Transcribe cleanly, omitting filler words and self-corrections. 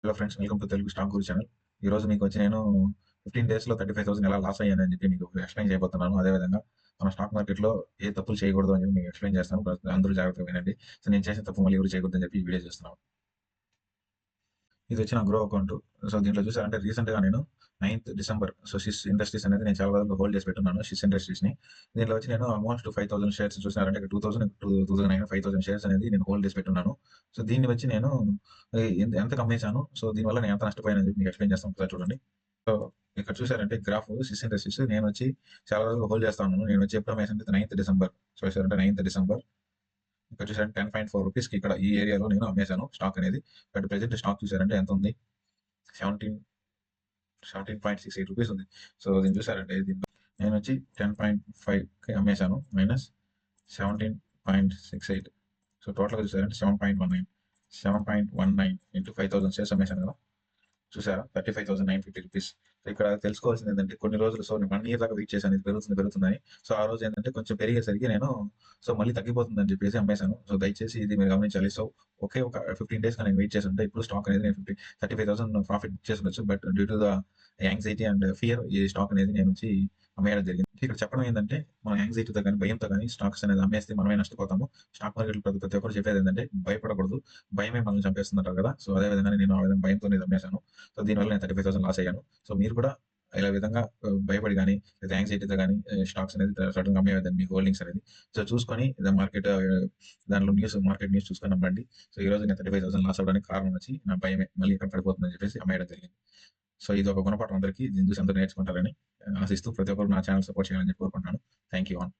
Hello friends, welcome to Telugu stock Guru channel. ఈ రోజు మీకు వచ్చి నేను 15 డేస్‌లో 35,000 ఎలా లాస్ అయ్యానని చెప్పి మీకు ఎక్స్‌ప్లెయిన్ చేయబోతున్నాను. అదేవిధంగా మన స్టాక్ మార్కెట్‌లో ఏ తప్పులు చేయకూడదు అని చెప్పి మీకు ఎక్స్‌ప్లెయిన్ చేస్తాను. అందరూ జాగ్రత్తగా వినండి. సో, నేను చేసిన తప్పు మళ్ళీ ఎవరు చేయకూడదని చెప్పి ఈ వీడియో చేస్తున్నాను. ఇది వచ్చి నా గ్రో అకౌంట్. సో, దీంట్లో చూసారంటే రీసెంట్‌గా నేను 9థ్ డిసెంబర్ షిస్ ఇండస్ట్రీస్ అనేది నేను చాలా రోజులుగా హోల్డ్ చేసి పెట్టున్నాను. షిస్ ఇండస్ట్రీస్‌ని. దీంట్లో వచ్చి నేను ఆల్మోస్ట్ 5,000 షేర్స్ చూసారంటే 2000, 2009, 5,000 షేర్స్ అనేది నేను హోల్డ్ చేసి పెట్టున్నాను. సో, దీన్ని వచ్చి నేను ఎంతకు అమ్మేశాను. సో, దీనివల్ల నేను ఎంత నష్టపోయానని చెప్పి మీకు ఎక్స్‌ప్లెయిన్ చేస్తాను. ఒకసారి చూడండి. సో, ఇక్కడ చూసారంటే గ్రాఫ్ షిస్ ఇండస్ట్రీస్ నేనొచ్చి చాలా రోజులుగా హోల్డ్ చేస్తా ఉన్నాను. నేనొచ్చి ఎప్పుడు అమ్మేసానంటే 9థ్ డిసెంబర్. చూసారంటే 9థ్ డిసెంబర్ ఇక్కడ చూసారంటే 10.4 రూపీస్‌కి ఇక్కడ ఈ ఏరియాలో నేను అమ్మేశాను స్టాక్ అనేది. బట్ ప్రెజెంట్ స్టాక్ చూసారంటే ఎంత ఉంది? 17 17.68 రూపీస్ ఉంది. సో, దీన్ని చూసారంటే దీంట్లో నేనొచ్చి 10.5కి అమ్మేశాను. మైనస్ 17.68. సో, టోటల్‌గా చూసారంటే 7.19 7.19 ఇంటూ 5,000 షేర్స్ అమ్మేశాను కదా! చూసారా? 35,950 రూపీస్. సో, ఇక్కడ తెలుసుకోవాల్సింది ఏంటంటే కొన్ని రోజులు నేను 1 ఇయర్ దాకా వెయిట్ చేశాను. ఇది పెరుగుతుందని. సో, ఆ రోజు ఏంటంటే కొంచెం పెరిగేసరికి నేను మళ్ళీ తగ్గిపోతుందని చెప్పేసి అమ్మేశాను. సో, దయచేసి ఇది మీరు గమనించాలి. సో, ఒకే ఒక 15 డేస్‌గా నేను వెయిట్ చేసుంటే ఇప్పుడు స్టాక్ అనేది నేను 35,000 ప్రాఫిట్ బుక్ చేసుండొచ్చు. But due to the anxiety and fear ఈ స్టాక్ అనేది నేను వచ్చి అమ్మేయడం జరిగింది. ఇక్కడ చెప్పడం ఏందంటే మన యాంక్సైటీతో గాని, భయంతో గాని స్టాక్స్ అనేది అమ్మేస్తే మనమే నష్టపోతాము. స్టాక్ మార్కెట్‌లో ప్రతి ఒక్కరు చెప్పేది ఏందంటే భయపడకూడదు. భయమే మనల్ని చంపేస్తుందంటారు కదా! సో, అదే విధంగానే నేను ఆ విధంగా భయంతోనే ఇది అమ్మేశాను. సో, దీనివల్ల నేను 35,000 లాస్ అయ్యాను. సో, మీరు కూడా ఇలా విధంగా భయపడి గాని, లేదా యాంక్సైటీతో గాని స్టాక్స్ అనేది సడెన్‌గా అమ్మేయొద్దండి మీ హోల్డింగ్స్ అనేది. సో, చూసుకొని దాంట్లో మార్కెట్ న్యూస్ చూసుకొని అమ్మండి. సో, ఈరోజు నేను 35,000 లాస్ అవ్వడానికి కారణం వచ్చి నా భయమే. మళ్ళీ ఎక్కడ పడిపోతుందని చెప్పేసి అమ్మేయడం జరిగింది. సో, ఇది ఒక గుణపాఠం అందరికీ. దీన్ని చూసి అందరూ నేర్చుకుంటారని ఆశిస్తూ ప్రతి ఒక్కరు నా ఛానెల్ సపోర్ట్ చేయాలని చెప్పి కోరుకుంటున్నాను. Thank you all.